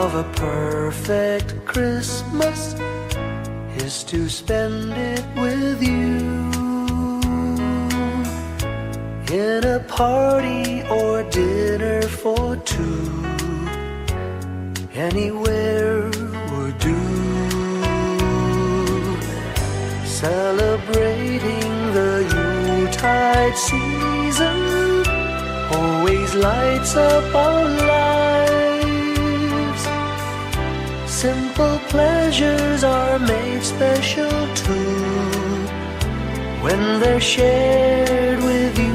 of a perfect Christmas is to spend it with you, in a party or dinner for two. Anywhere would do, celebrating the Yuletide season always lights up our lives. Simple pleasures are made special too when they're shared with you.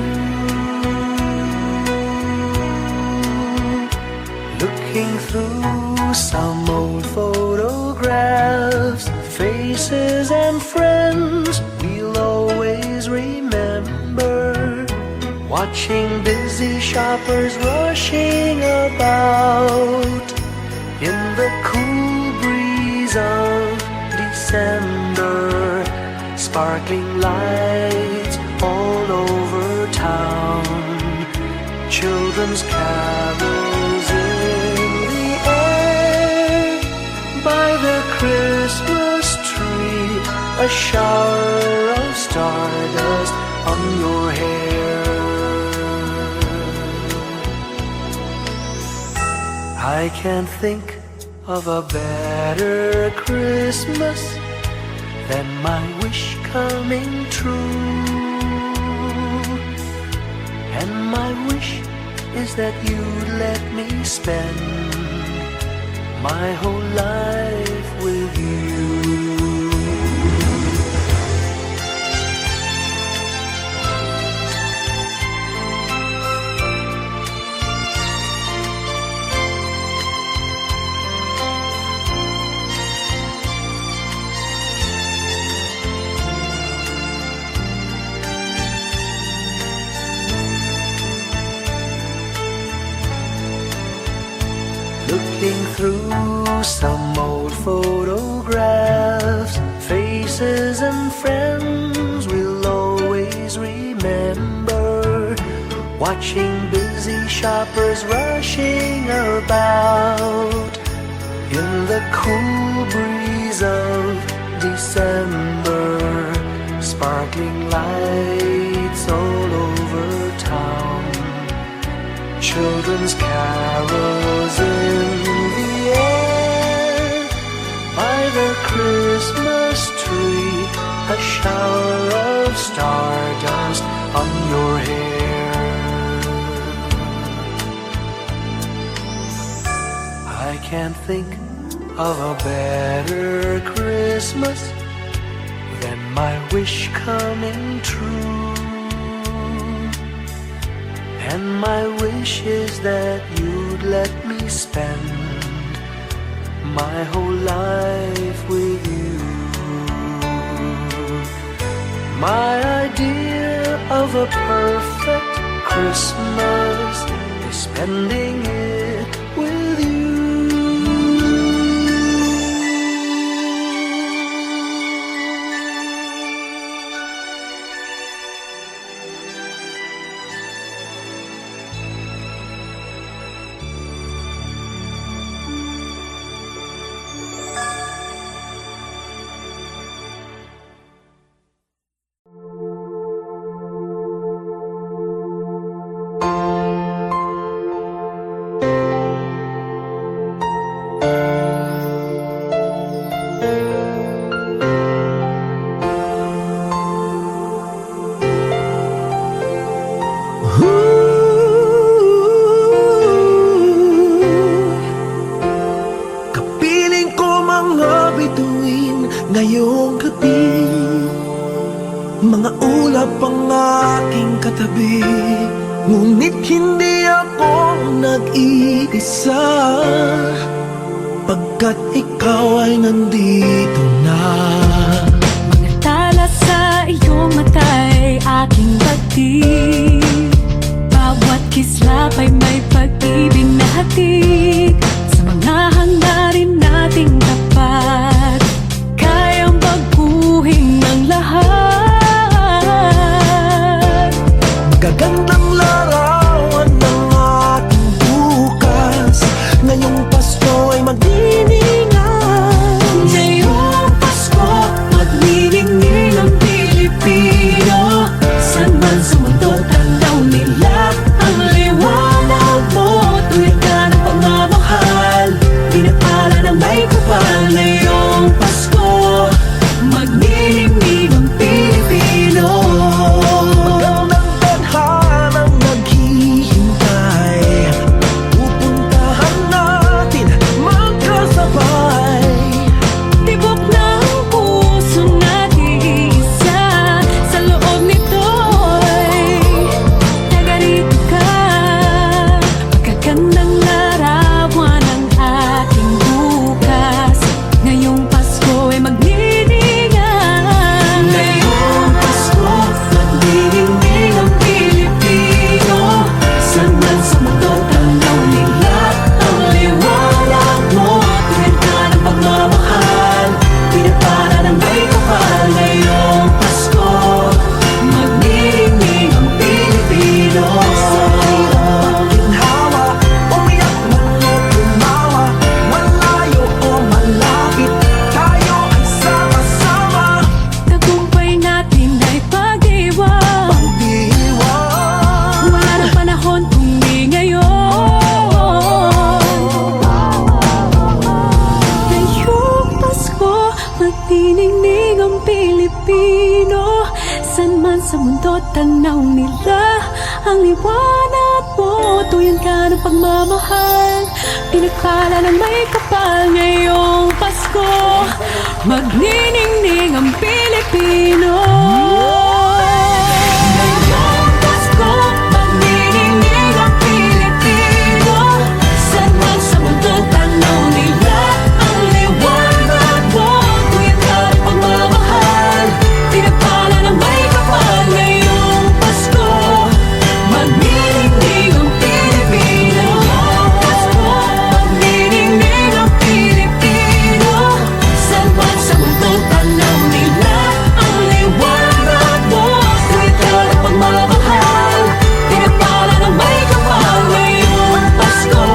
Looking through some old photographs, faces and friends we'll always remember, watching busy shoppers rushing about in the cool breeze of December, sparkling lights all over town, children's carols in the air. By the Christmas tree, a shower of stardust on your hair. I can't think of a better Christmas than my wish coming true. And my wish is that you'd let me spend my whole life with you. Looking through some old photographs, faces and friends we'll always remember, watching busy shoppers rushing about in the cool breeze of December, sparkling lights all over town, children's carols in the air. By the Christmas tree, a shower of stardust on your hair. I can't think of a better Christmas than my wish coming true. And my wish is that you'd let me spend my whole life with you. My idea of a perfect Christmas is spending it with you. Kapiling ko mga bituin ngayong gabi, mga ulap ang aking katabi, ngunit hindi ako nag-iisa, pagkat ikaw ay nandito na. Mga tala sa iyong mata'y aking pagtig, bawat kislap ay may pag-ibig na hatid. Sa mga hangarin nating tapat, kayang baguhin ng lahat. Magagandang larawan ng ating bukas, ngayong Pasko ay mag tanaw nila ang liwanag mo. Tuyan ka ng pagmamahal, pinagpala ng may kapal ngayong Pasko. Magniningning ang Pilipino. Ngayong Pasko, magniningning ang Pilipino. Saan man sa mundo tanaw nila ang liwanag mo. Tuyan ka ng pagmamahal, pinagpala ng may kapal ngayong Pasko. Magniningning ang Pilipino. Pasko, magniningning ang Pilipino. Saan man sa mundo tanaw nila ang liwanag mo. Tuwid ka ng pagmamahal, pinagpala ng may kapal ngayong Pasko.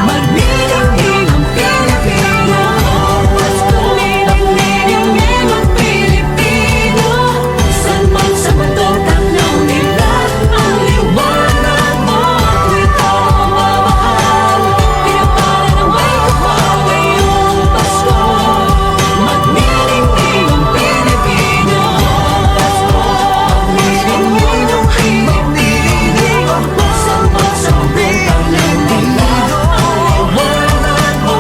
Magniningning ang Pilipino. Pasko, magniningning ang Pilipino. Saan man sa mundo tanaw nila ang liwanag mo. Tuwid ka ng pagmamahal, pinagpala ng may kapal ngayong Pasko. Magniningning ang Pilipino. Pasko, magniningning ang Pilipino. Saan man sa mundo tanaw nila ang liwanag mo.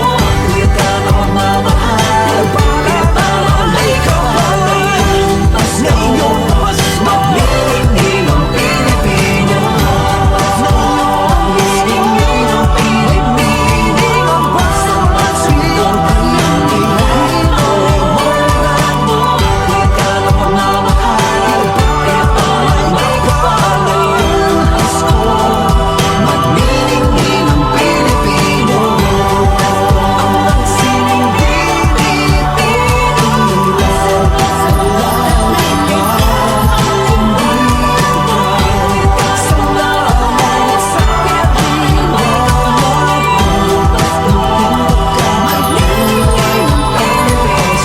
Tuwid ka ng pagmamahal, pinagpala ng may kapal ngayong Pasko. Magniningning ang Pilipino. Magniningning ang Pilipino. Saan man sa mundo tanaw nila ang liwanag mo. Tuwid ka ng pagmamahal, pinagpala ng may kapal ngayong Pasko. Magniningning ang Pilipino. Ang sining Pilipino. Salamat sa Pilipino. Magniningning ang Pilipino.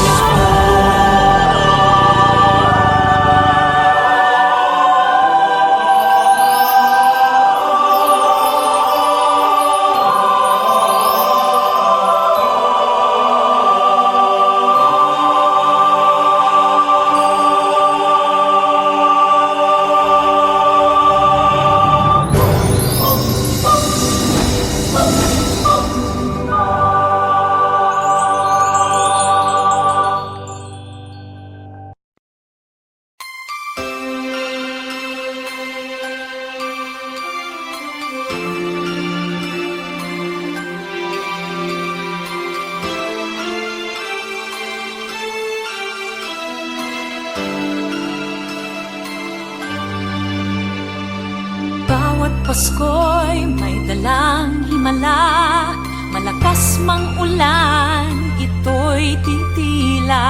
Bawat Pasko'y may dalang himala. Malakas mang ulan, ito'y titila.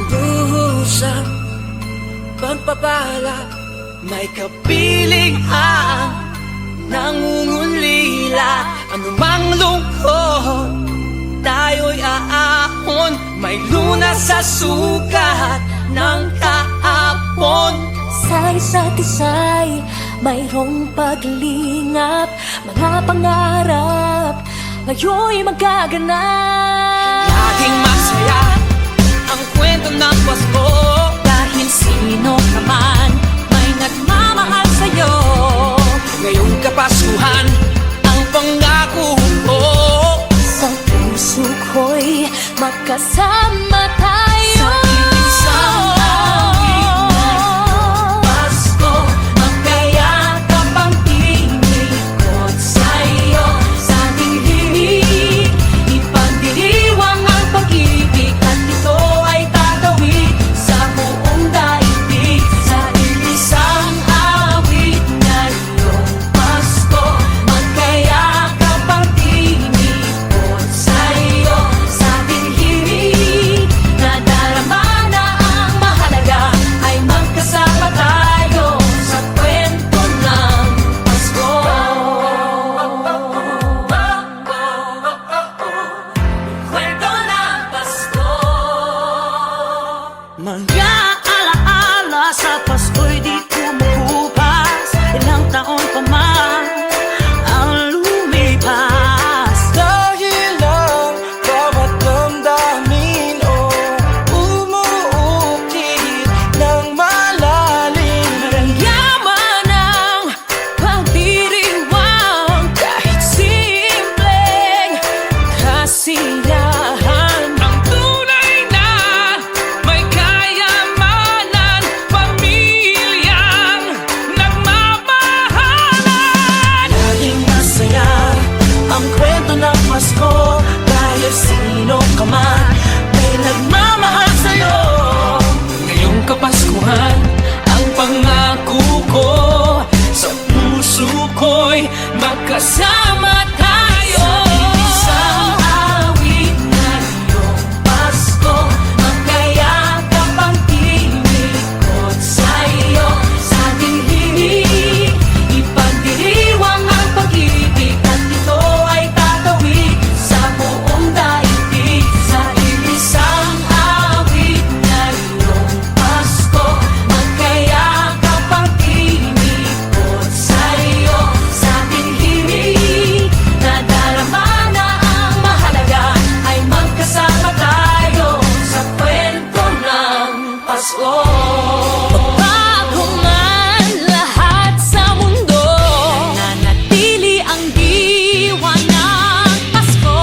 Duhusang pagpapala, may kapiling ang nangungulila. Anumang lungkot, tayo'y aahon. May lunas sa sukat ng kahapon. Sa isa't isa'y mayroong paglingap. Mga pangarap ngayon'y magaganap. Laging masaya ang kwento ng Pasko. Dahil sino ka man may nagmamahal sa'yo. Ngayong Kapaskuhan, ang pangako ko. Sa puso ko'y magkasama tayo. Sa isang awit na Pasko, magkayakap ang tinikot sa'yo. Sa ating himig, ipagdiriwang ang pag-ibig. At ito ay tatawid sa buong daigdig. Sa isang awit ngayong Pasko, magkayakap ang tinikot sa'yo. Sa ating himig na magkasama tayo. Isang awit na iyong Pasko, magkayakap ang tinikot sa'yo. Sa ating himig, ipagdiriwang ang pag-ibig, at ito ay tatawid sa buong daigdig. Sa isang awit na iyong Pasko, magkayakap ang tinikot sa'yo. Sa ating himig, nadarama na ang mahalaga, ay magkasama tayo sa kwento ng Pasko. Bago man lahat sa mundo, nananatili ang diwa ng Pasko.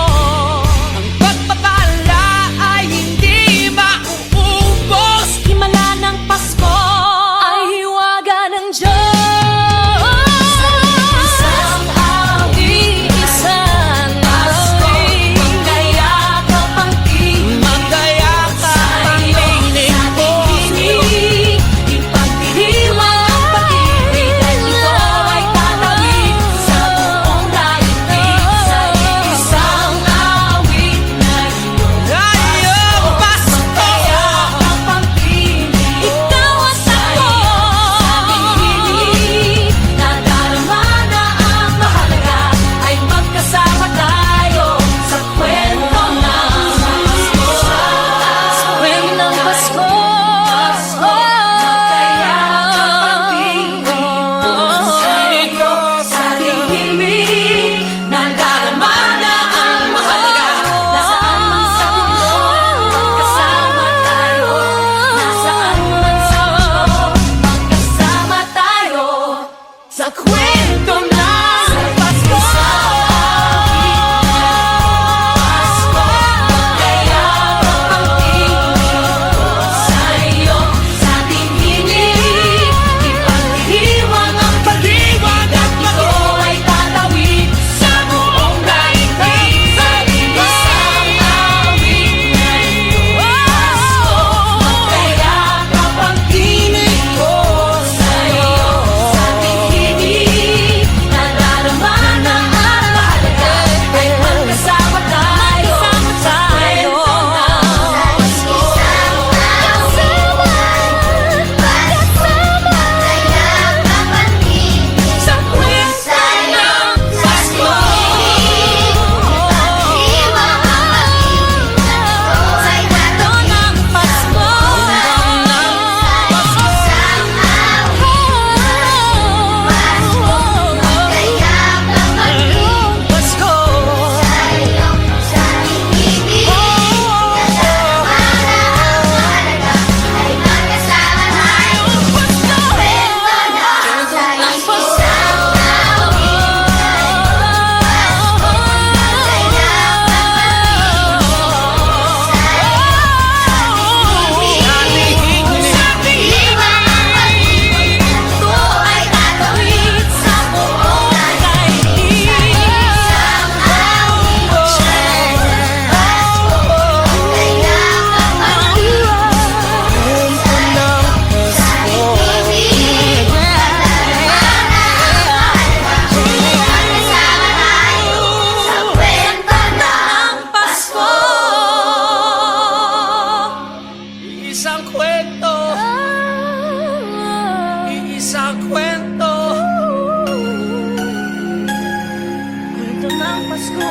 Ang pagpapala ay hindi mauubos. Himala ng Pasko ay hiwaga ng Diyos. Isang awit, Isang Pasko, awit, magkayakap ang tinig magkayakap ang tinig sa ko. ating himig, ipagdiriwang ang pag-ibig, at ito ay tatawid sa buong daigdig. Sa isang awit na iyong Ngayong Pasko, magkayakap ang tinig. ikaw at ako. Nadarama na ang mahalaga, ay magkasama tayo sa kwento ng Pasko. Kwento ng Pasko. Magkayakap ang tinig sa'yo. Sa ating himig, nadarama na ang mahalaga. Nasaan man sa mundo, magkasama tayo. Nasaan man sa mundo, magkasama tayo sa kwento ng Pasko. Pasko, magkayakap ang tinig sa'yo. Sa ating himig, ipagdiriwang ang pag-ibig, at ito ay tatawid sa buong daigdig. Sa isang awit na iyong Pasko, magkayakap ang tinig ko sa'yo. Sa ating himig, nadarama na ang mahalaga, ay magkasama tayo sa kwento ng Pasko. Sa kwento ng Pasko. Sa kwento ng Pasko. Pasko. Isang kwento, isang kwento, kwento ng Pasko.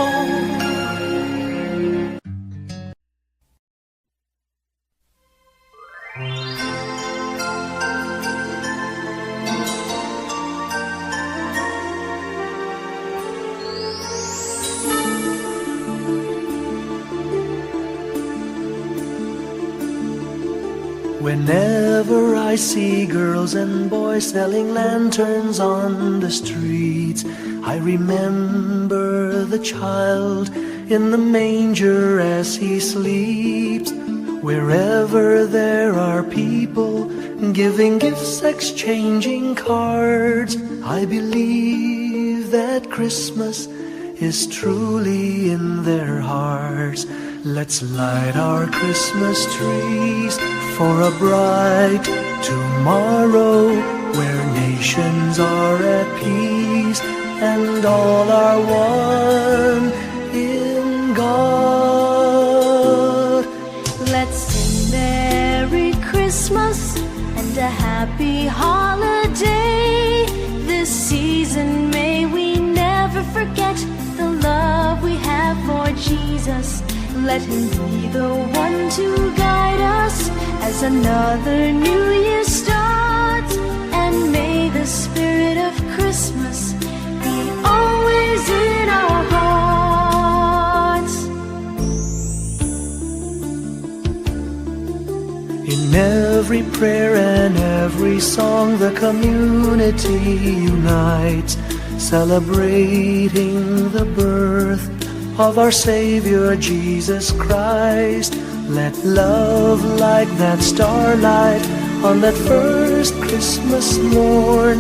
Whenever I see girls and boys selling lanterns on the streets, I remember the child in the manger as he sleeps. Wherever there are people giving gifts, exchanging cards, I believe that Christmas is truly in their hearts. Let's light our Christmas trees for a bright tomorrow where nations are at peace. and all are one in God. Let's sing Merry Christmas and a happy holiday. This season may we never forget the love we have for Jesus. Let him be the one to guide us as another new year starts. And may the spirit of Christmas be always in our hearts. In every prayer and every song, the community unites, celebrating the birth of our Savior Jesus Christ. Let love like that starlight on that first Christmas morn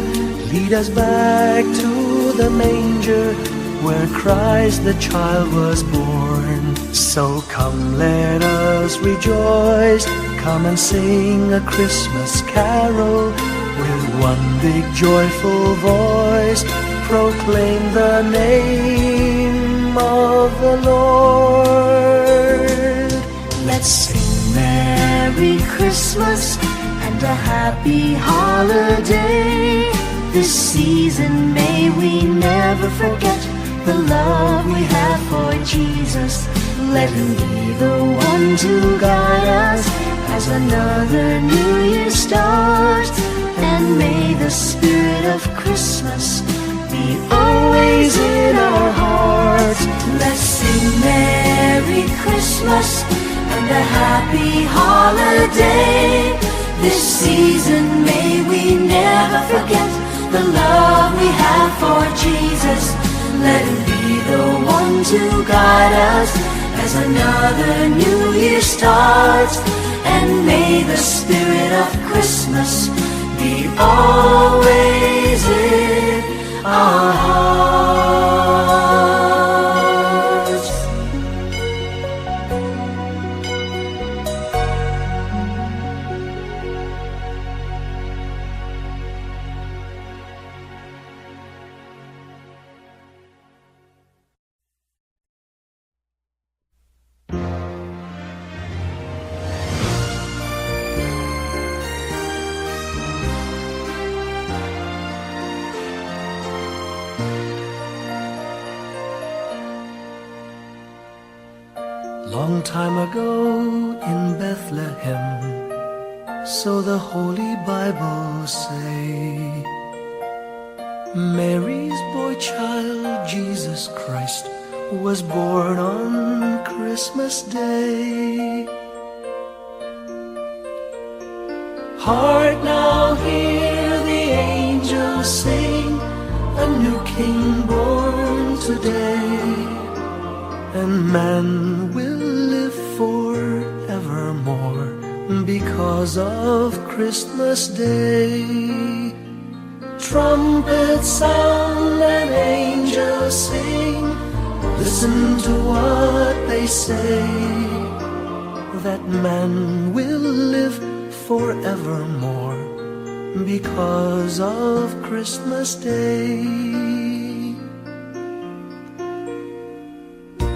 lead us back to the manger where Christ the child was born. So come, let us rejoice, come and sing a Christmas carol with one big joyful voice. Proclaim the name of the Lord. Let's sing Merry Christmas and a happy holiday. This season may we never forget the love we have for Jesus. Let him be the one to guide us as another new year starts. And may the spirit of Christmas be always in our hearts. Let's sing Merry Christmas and a happy holiday. This season may we never forget the love we have for Jesus. Let him be the one to guide us as another new year starts. And may the spirit of Christmas be always in our hearts. Long time ago in Bethlehem, so the Holy Bible say, Mary's boy child, Jesus Christ, was born on Christmas Day. Hark now, hear the angels sing, a new king born today. And man will live forevermore because of Christmas Day. Trumpets sound and angels sing, listen to what they say, that man will live forevermore because of Christmas Day.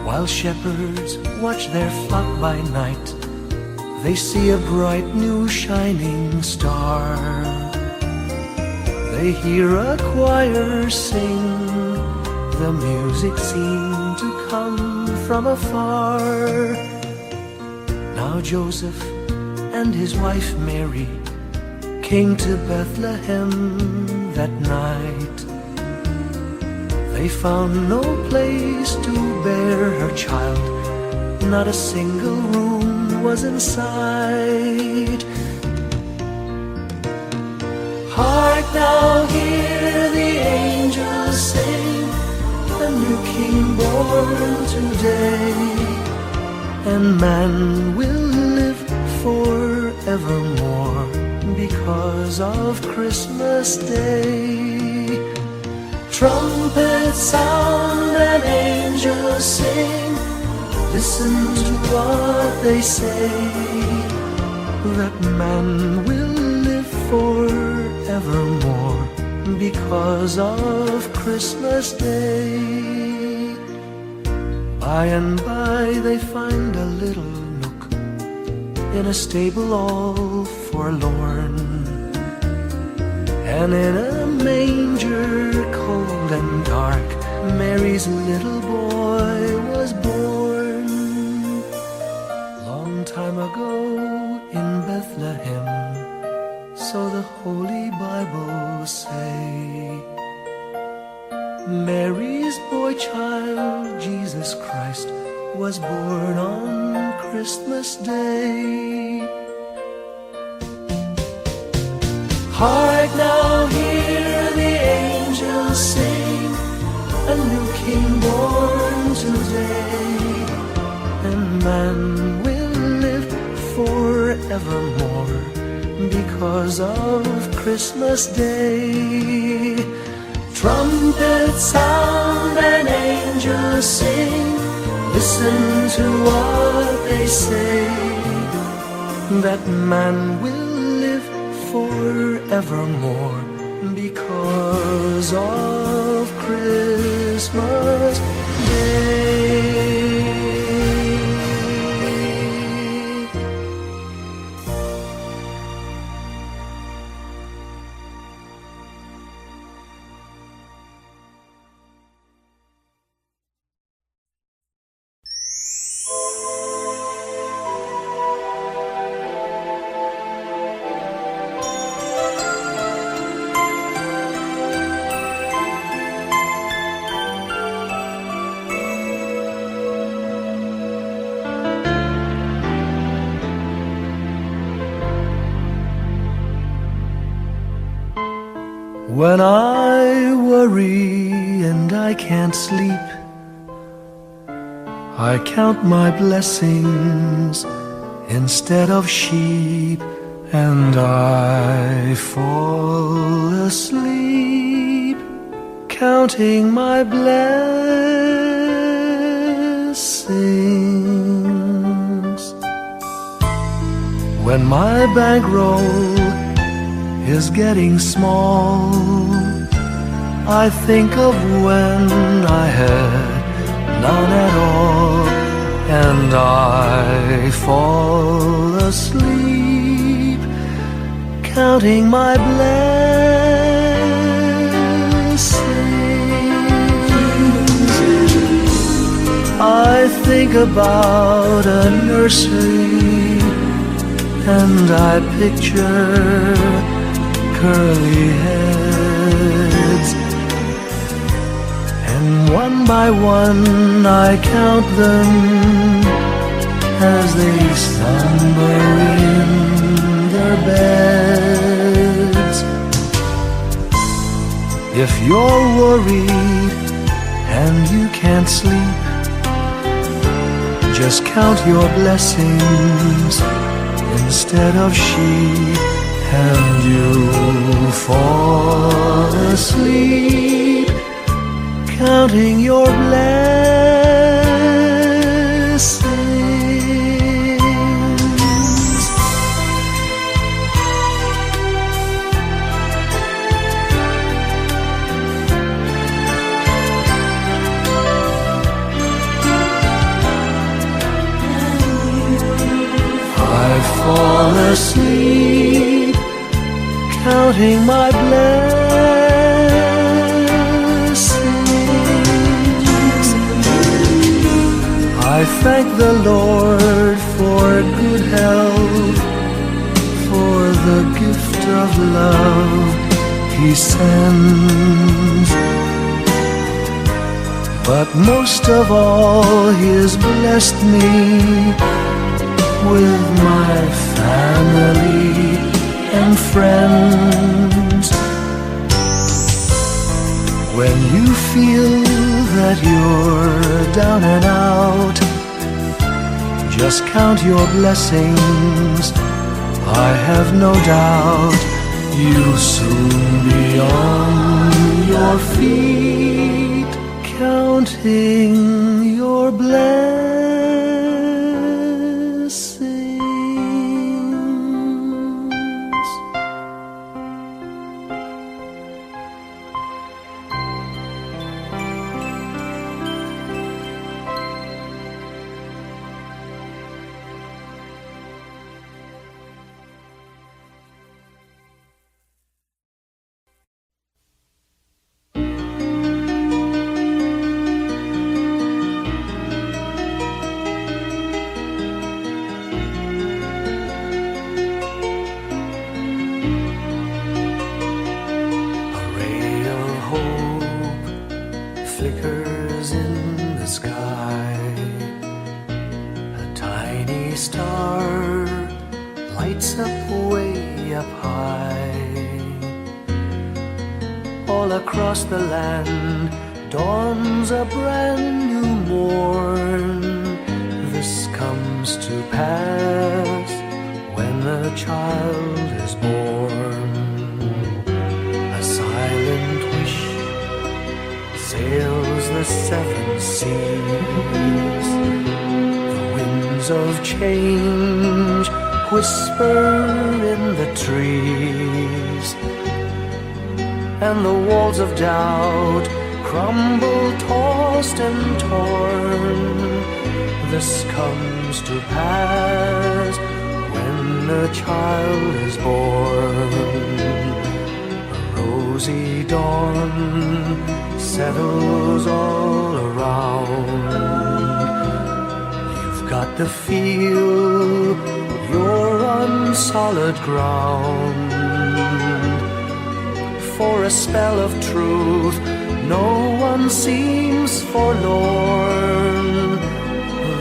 While shepherds watch their flock by night, they see a bright new shining star. They hear a choir sing, the music seemed to come from afar. Now Joseph and his wife Mary came to Bethlehem that night. They found no place to bear her child, not a single room was in sight. Hark now, hear the angels sing, a new king born today. And man will live forevermore because of Christmas Day. Trumpets sound and angels sing, listen to what they say, that man will live forevermore because of Christmas Day. By and by they find a little nook in a stable all forlorn, and in a manger cold and dark Mary's little boy was born. Long time ago in Bethlehem, so the Holy Bible say, Mary's boy child, Jesus Christ, was born on Christmas Day. Hark now, hear the angels sing, a new King born today, and man will live forevermore because of Christmas Day. Trumpets sound and angels sing, listen to what they say, that man will live forevermore because of Christmas Day. When I worry and I can't sleep, I count my blessings instead of sheep, and I fall asleep counting my blessings. When my bankroll is getting small, I think of when I had none at all, and I fall asleep counting my blessings. I think about a nursery, and I picture curly heads, and one by one I count them as they slumber in their beds. If you're worried and you can't sleep, just count your blessings instead of sheep, and you'll fall asleep counting your blessings. I fall asleep counting my blessings. I thank the Lord for good health, for the gift of love He sends, but most of all He has blessed me with my family and friends. When you feel that you're down and out, just count your blessings. I have no doubt you'll soon be on your feet, counting your blessings. flickers in the sky. A tiny star lights up way up high. All across the land dawns a brand new morn. This comes to pass when a child is born. A silent wish sails the seven seas. The winds of change whisper in the trees, and the walls of doubt crumble, tossed and torn. This comes to pass when a child is born. A rosy dawn settles all around. You've got to feel you're on solid ground. For a spell of truth, no one seems forlorn.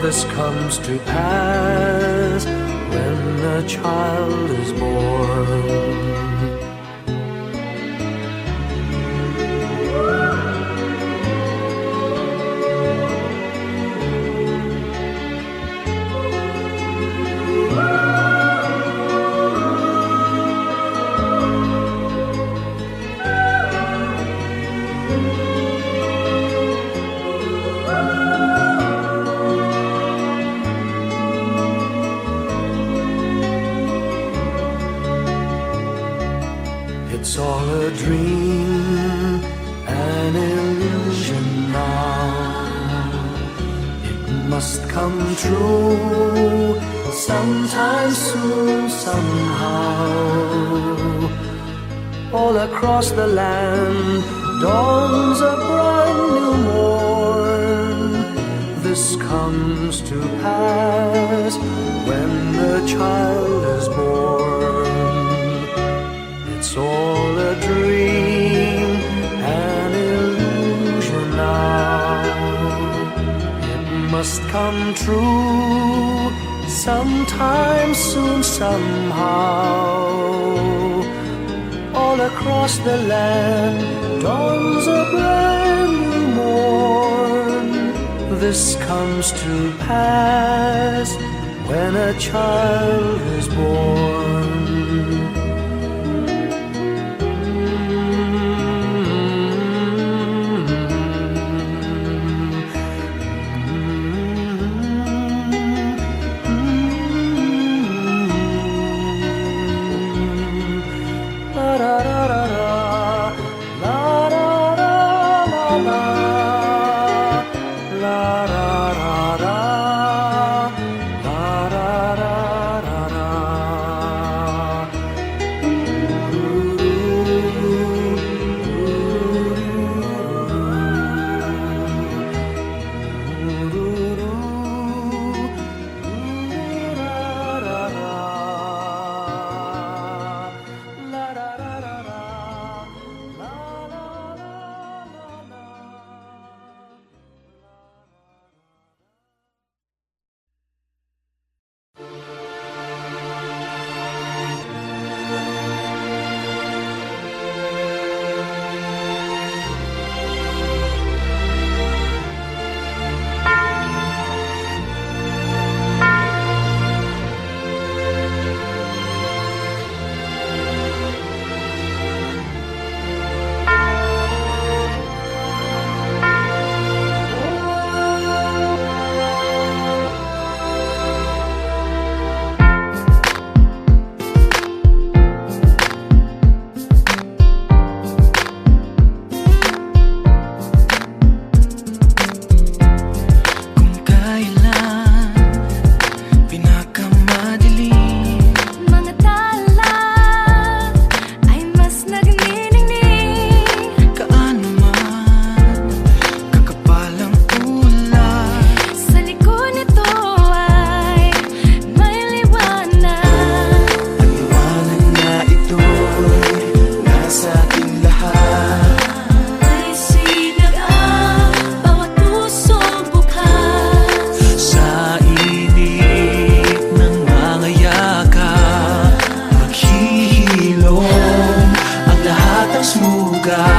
This comes to pass when a child is born. It's all a dream, an illusion now. It must come true sometime soon, somehow. All across the land dawns a brand new morn. This comes to pass when the child is born. It's all a dream, an illusion now. It must come true sometime soon, somehow. All across the land dawns a brand new morn. This comes to pass when a child is born.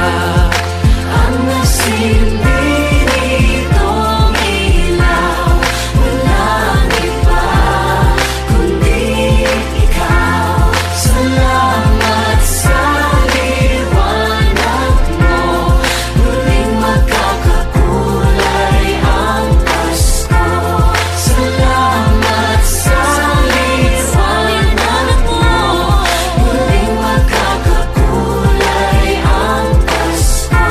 ang nagsilbi nitong ilaw. Walang iba kundi ikaw. Salamat sa liwanag mo, muling magkakakulay ang Pasko. Salamat sa liwanag mo, muling magkakakulay ang Pasko.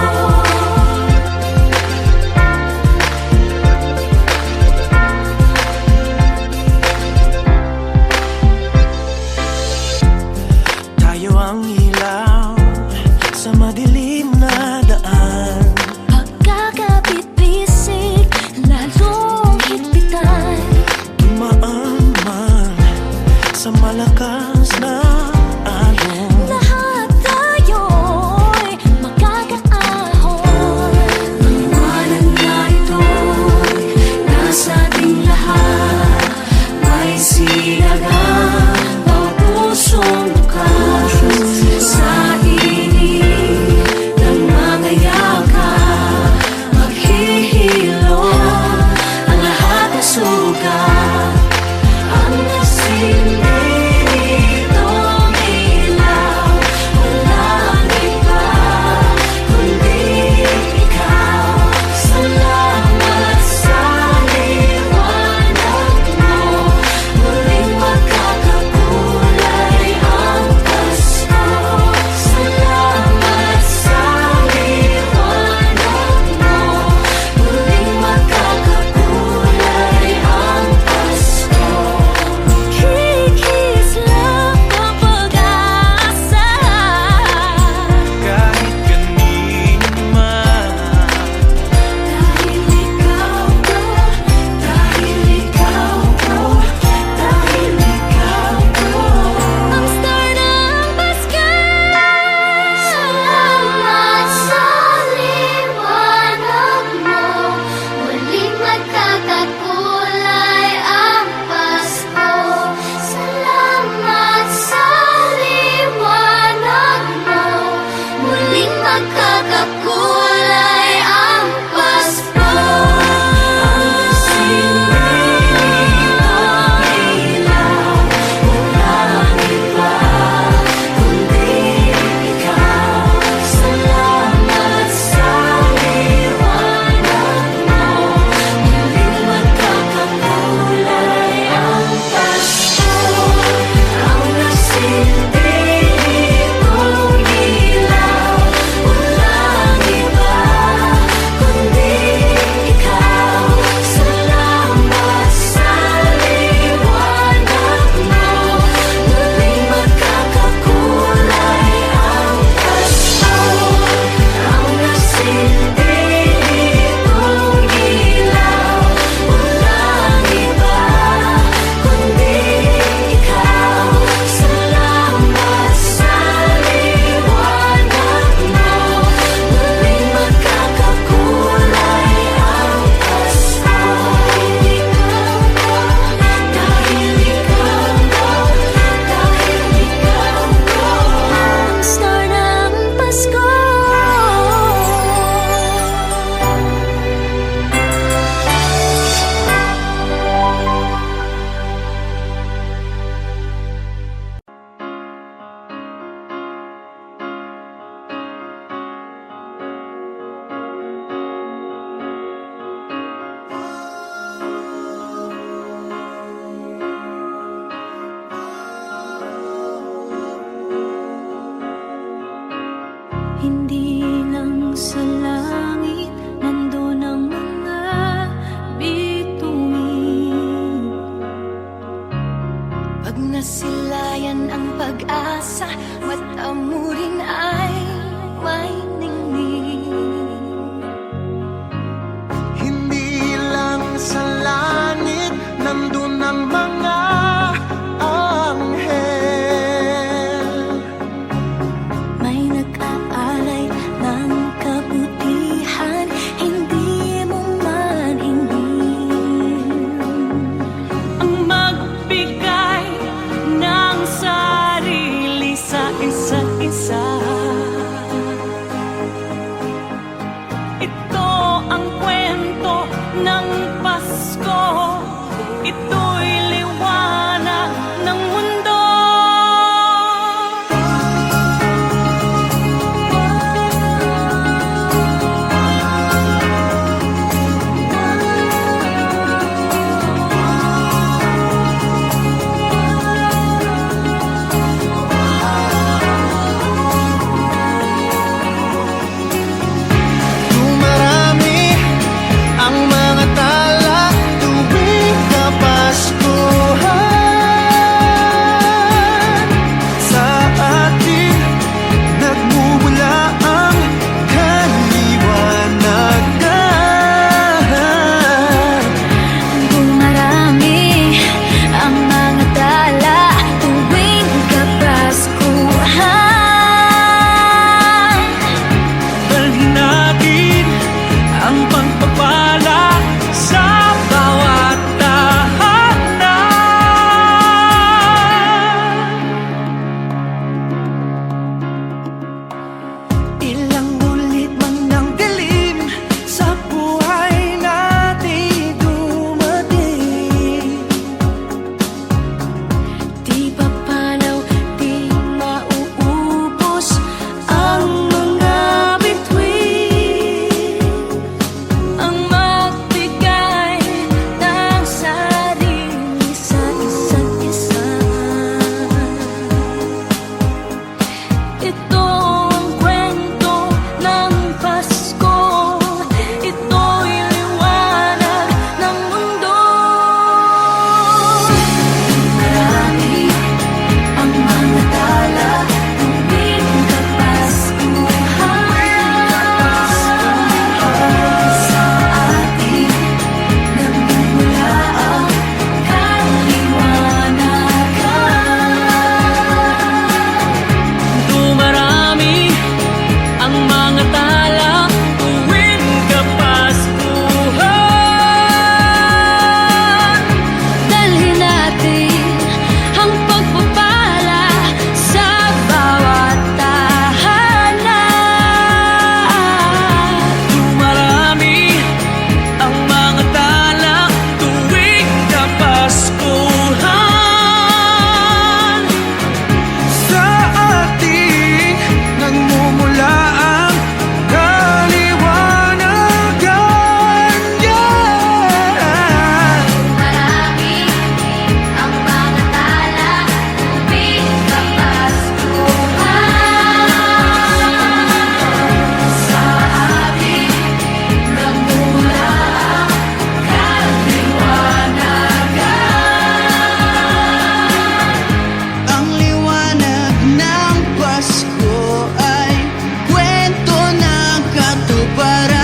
katuparan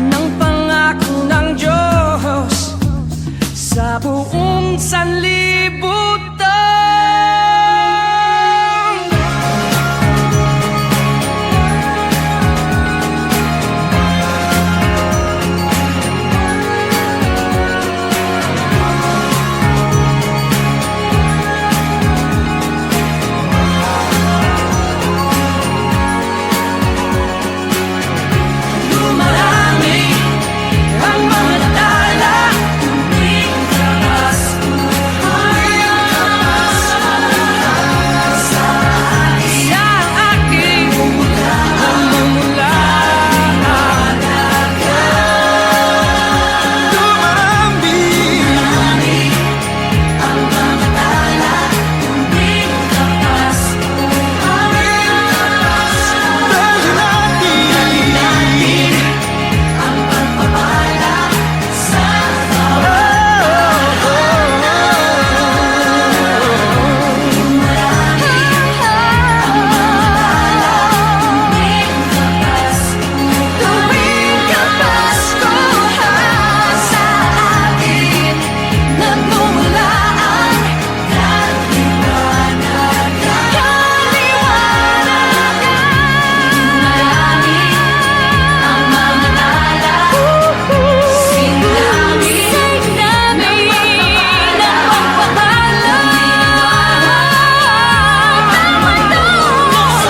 ng pangako ng Diyos sa buong sanlibutan. Dumarami ang mga tala, tuwing labas buhay sa aking pamumula. Dumami ang mga tala tuwing labas buhay dahil natin ang pagpapala sa tuwing kapasko sa atin nagmumula ang Marami ang mga tala, sing namin ang pagpapala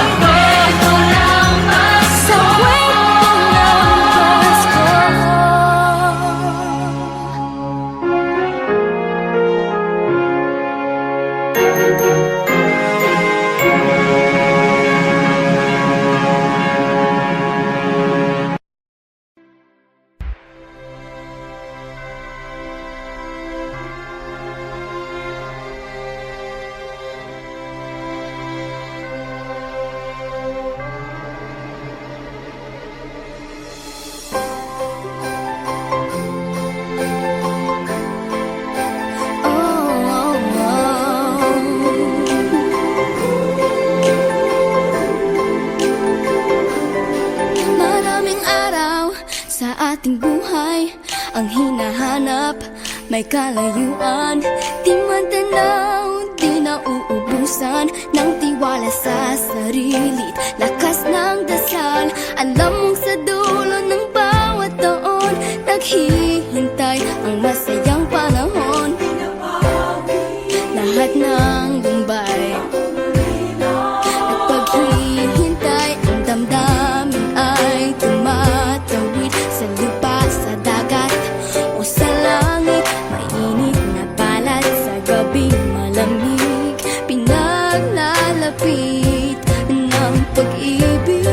sa kwento ng Pasko. Maraming araw sa ating buhay ang hinahanap, may kalayuan, di matanaw, di nauubusan ng tiwala sa sarili, lakas ng dasal. Alam mong sa dulo ng bawat taon naghihintay ang masayang panahon. Lahat ng lumbay at paghihintay, ang damdamin ay tumatawid sa lupa, sa dagat o sa langit. Mainit na balat sa gabi, malamig, pinaglalapit ng pag-ibig.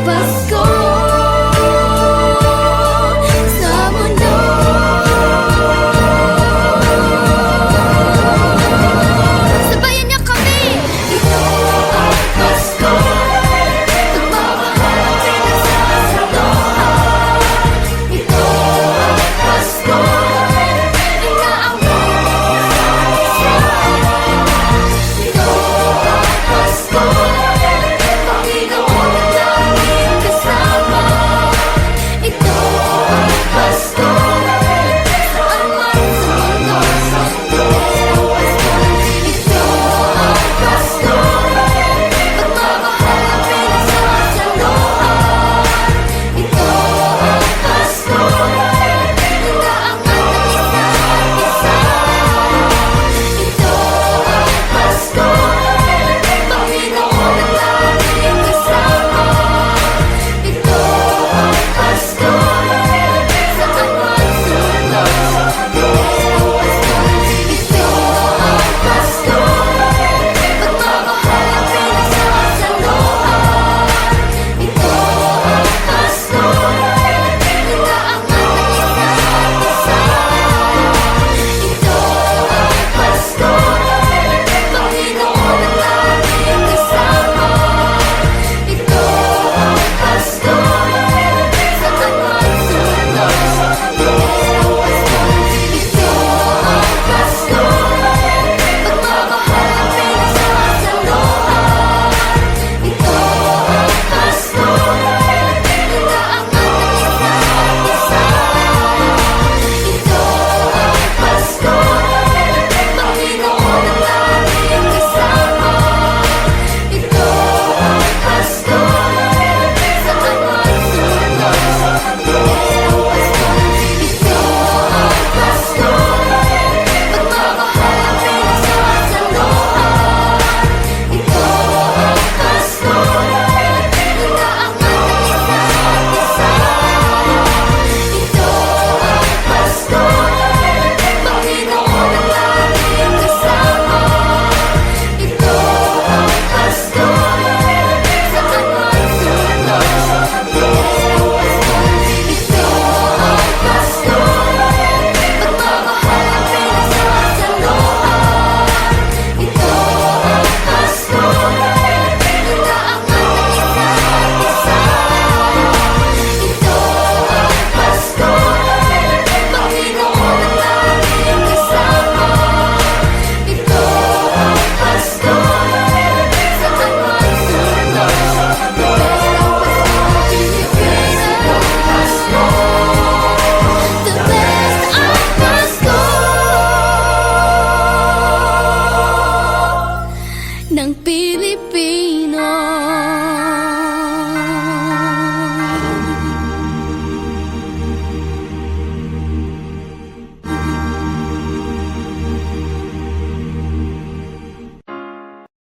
Pasko